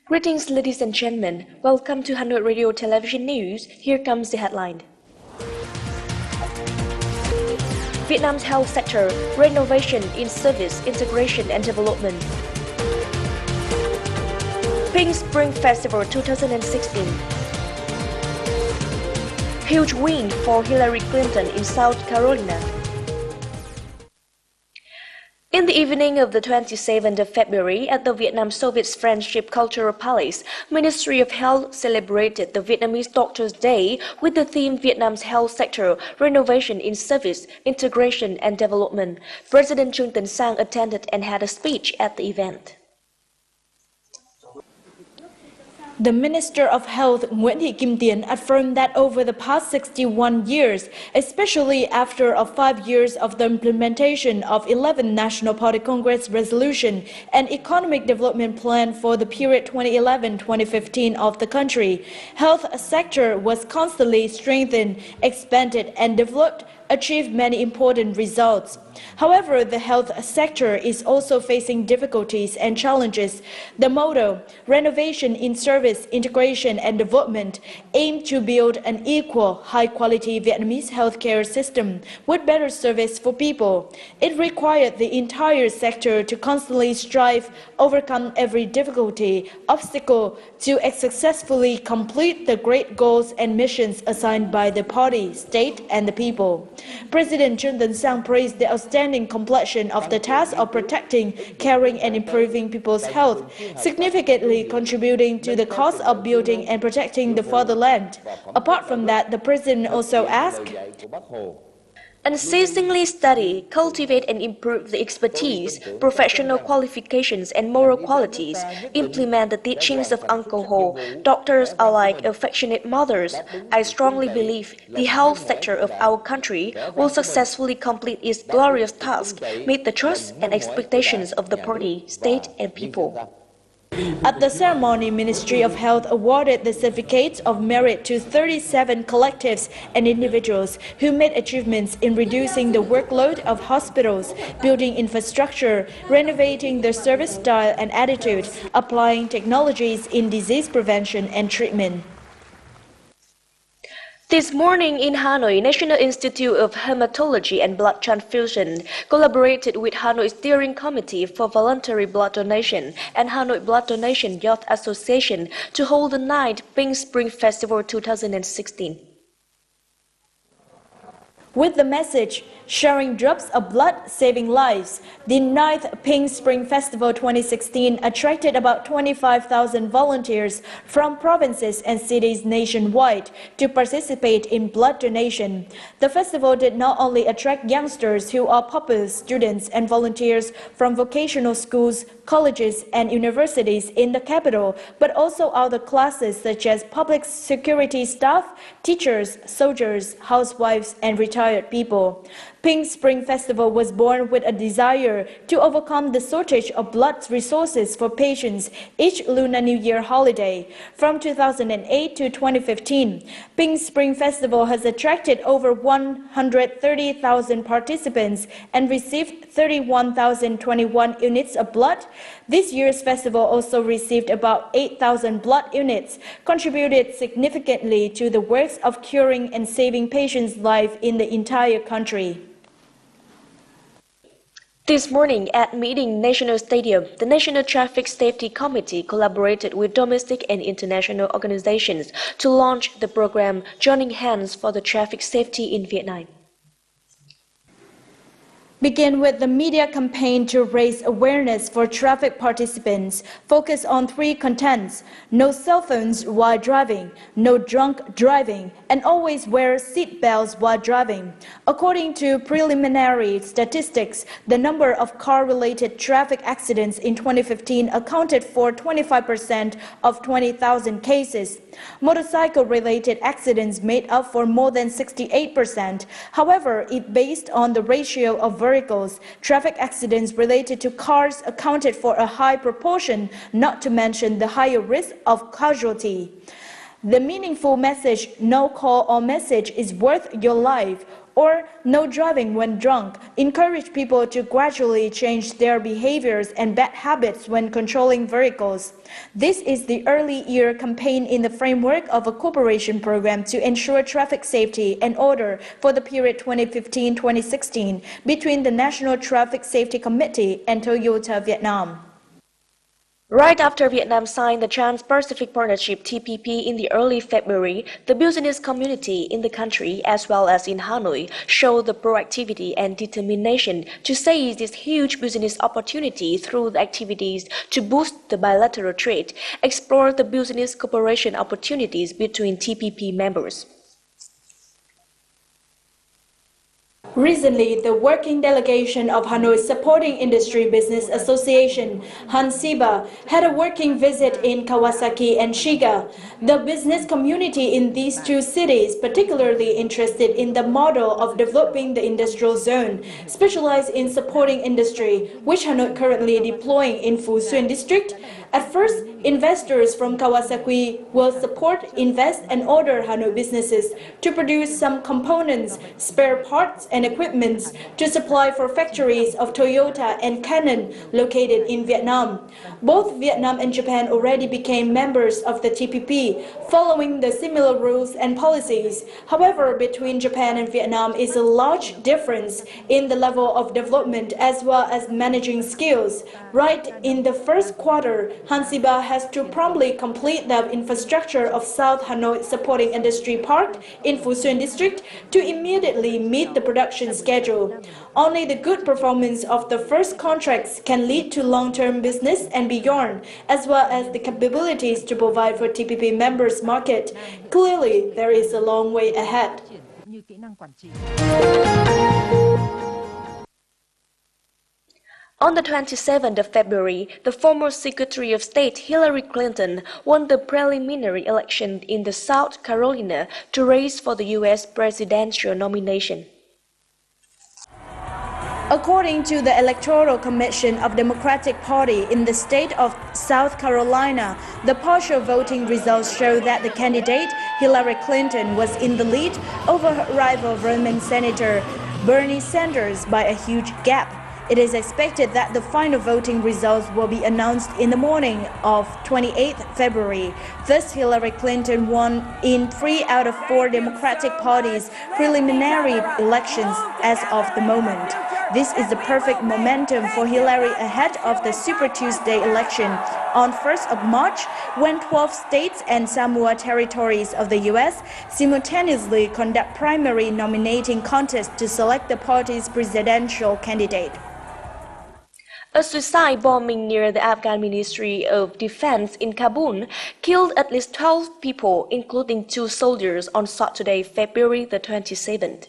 Greetings, ladies and gentlemen. Welcome to Hà Nội Radio Television News. Here comes the headline. Vietnam's health sector, renovation in service, integration and development. Pink Spring Festival 2016. Huge win for Hillary Clinton in South Carolina. In the evening of the 27th of February at the Vietnam-Soviet Friendship Cultural Palace, Ministry of Health celebrated the Vietnamese Doctors' Day with the theme Vietnam's health sector, renovation in service, integration and development. President Trương Tấn Sang attended and had a speech at the event. The Minister of Health, Nguyễn Thị Kim Tiến, affirmed that over the past 61 years, especially after 5 years of the implementation of 11 National Party Congress resolution and economic development plan for the period 2011-2015 of the country, health sector was constantly strengthened, expanded and developed, achieved many important results. However, the health sector is also facing difficulties and challenges. The motto, renovation in service, integration and development, aimed to build an equal, high-quality Vietnamese healthcare system with better service for people. It required the entire sector to constantly strive, overcome every difficulty, obstacle, to successfully complete the great goals and missions assigned by the party, state and the people. President Trương Tấn Sang praised the outstanding completion of the task of protecting, caring and improving people's health, significantly contributing to the cause of building and protecting the fatherland. Apart from that, the President also asked, unceasingly study, cultivate and improve the expertise, professional qualifications and moral qualities, implement the teachings of Uncle Ho. Doctors are like affectionate mothers. I strongly believe the health sector of our country will successfully complete its glorious task, meet the trust and expectations of the party, state and people. At the ceremony, Ministry of Health awarded the certificates of merit to 37 collectives and individuals who made achievements in reducing the workload of hospitals, building infrastructure, renovating their service style and attitude, applying technologies in disease prevention and treatment. This morning in Hanoi, National Institute of Hematology and Blood Transfusion collaborated with Hanoi Steering Committee for Voluntary Blood Donation and Hanoi Blood Donation Youth Association to hold the 9th Pink Spring Festival 2016. With the message, sharing drops of blood, saving lives, the 9th Pink Spring Festival 2016 attracted about 25,000 volunteers from provinces and cities nationwide to participate in blood donation. The festival did not only attract youngsters who are popular students and volunteers from vocational schools, colleges and universities in the capital, but also other classes such as public security staff, teachers, soldiers, housewives and retired people. Pink Spring Festival was born with a desire to overcome the shortage of blood resources for patients each Lunar New Year holiday. From 2008 to 2015, Pink Spring Festival has attracted over 130,000 participants and received 31,021 units of blood. This year's festival also received about 8,000 blood units, contributed significantly to the works of curing and saving patients' lives in the entire country. This morning at Meeting National Stadium, the National Traffic Safety Committee collaborated with domestic and international organizations to launch the program Joining Hands for the Traffic Safety in Vietnam. Begin with the media campaign to raise awareness for traffic participants. Focus on 3 contents: no cell phones while driving, no drunk driving, and always wear seat belts while driving. According to preliminary statistics, the number of car-related traffic accidents in 2015 accounted for 25% of 20,000 cases. Motorcycle-related accidents made up for more than 68%. However, if based on the ratio of vehicles, traffic accidents related to cars accounted for a high proportion, not to mention the higher risk of casualty. The meaningful message, no call or message is worth your life, or no driving when drunk, encourage people to gradually change their behaviors and bad habits when controlling vehicles. This is the early year campaign in the framework of a cooperation program to ensure traffic safety and order for the period 2015-2016 between the National Traffic Safety Committee and Toyota Vietnam. Right after Vietnam signed the Trans-Pacific Partnership (TPP) in the early February, the business community in the country as well as in Hanoi showed the proactivity and determination to seize this huge business opportunity through the activities to boost the bilateral trade, explore the business cooperation opportunities between TPP members. Recently, the working delegation of Hanoi Supporting Industry Business Association, HANSIBA, had a working visit in Kawasaki and Shiga. The business community in these two cities particularly interested in the model of developing the industrial zone, specialized in supporting industry, which Hanoi currently deploying in Phu Xuyen district. At first, investors from Kawasaki will support, invest, and order Hanoi businesses to produce some components, spare parts, and equipments to supply for factories of Toyota and Canon located in Vietnam. Both Vietnam and Japan already became members of the TPP, following the similar rules and policies. However, between Japan and Vietnam is a large difference in the level of development as well as managing skills. Right in the first quarter, HANSIBA has to promptly complete the infrastructure of South Hanoi Supporting Industry Park in Phu Xuyen district to immediately meet the production schedule. Only the good performance of the first contracts can lead to long-term business and beyond, as well as the capabilities to provide for TPP members market. Clearly, there is a long way ahead. On the 27th of February, the former Secretary of State Hillary Clinton won the preliminary election in the South Carolina to race for the U.S. presidential nomination. According to the Electoral Commission of Democratic Party in the state of South Carolina, the partial voting results show that the candidate, Hillary Clinton, was in the lead over her rival Vermont Senator Bernie Sanders by a huge gap. It is expected that the final voting results will be announced in the morning of 28th February. Thus, Hillary Clinton won in 3 out of 4 Democratic Party's preliminary elections as of the moment. This is the perfect momentum for Hillary ahead of the Super Tuesday election on 1st of March, when 12 states and Samoa territories of the U.S. simultaneously conduct primary nominating contests to select the party's presidential candidate. A suicide bombing near the Afghan Ministry of Defense in Kabul killed at least 12 people, including 2 soldiers, on Saturday, February the 27th.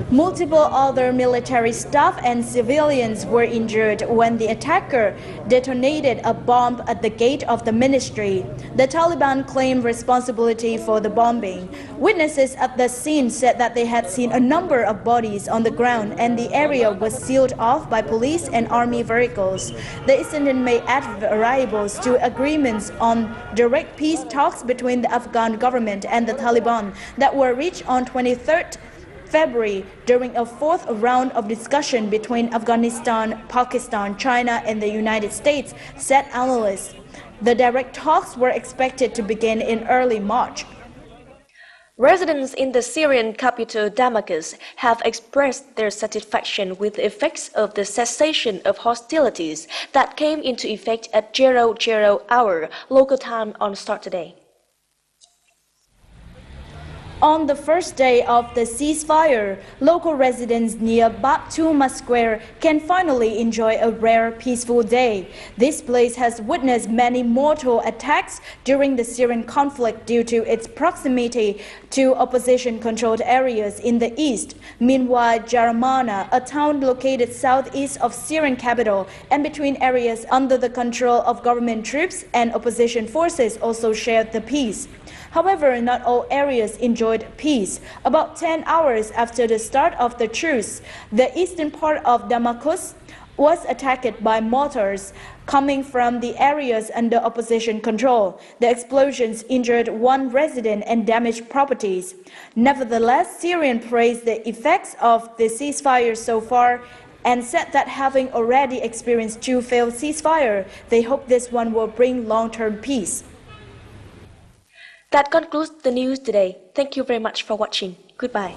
Multiple other military staff and civilians were injured when the attacker detonated a bomb at the gate of the ministry. The Taliban claimed responsibility for the bombing. Witnesses at the scene said that they had seen a number of bodies on the ground and the area was sealed off by police and army vehicles. The incident may add variables to agreements on direct peace talks between the Afghan government and the Taliban that were reached on 23rd February during a 4th round of discussion between Afghanistan, Pakistan, China, and the United States, said analysts. The direct talks were expected to begin in early March. Residents in the Syrian capital Damascus have expressed their satisfaction with the effects of the cessation of hostilities that came into effect at 00 hour local time on Saturday. On the first day of the ceasefire, local residents near Bab Tuma Square can finally enjoy a rare, peaceful day. This place has witnessed many mortal attacks during the Syrian conflict due to its proximity to opposition-controlled areas in the east. Meanwhile, Jaramana, a town located southeast of Syrian capital and between areas under the control of government troops and opposition forces, also shared the peace. However, not all areas enjoyed peace. About 10 hours after the start of the truce, the eastern part of Damascus was attacked by mortars coming from the areas under opposition control. The explosions injured one resident and damaged properties. Nevertheless, Syrians praised the effects of the ceasefire so far and said that having already experienced two failed ceasefire, they hope this one will bring long-term peace. That concludes the news today. Thank you very much for watching. Goodbye.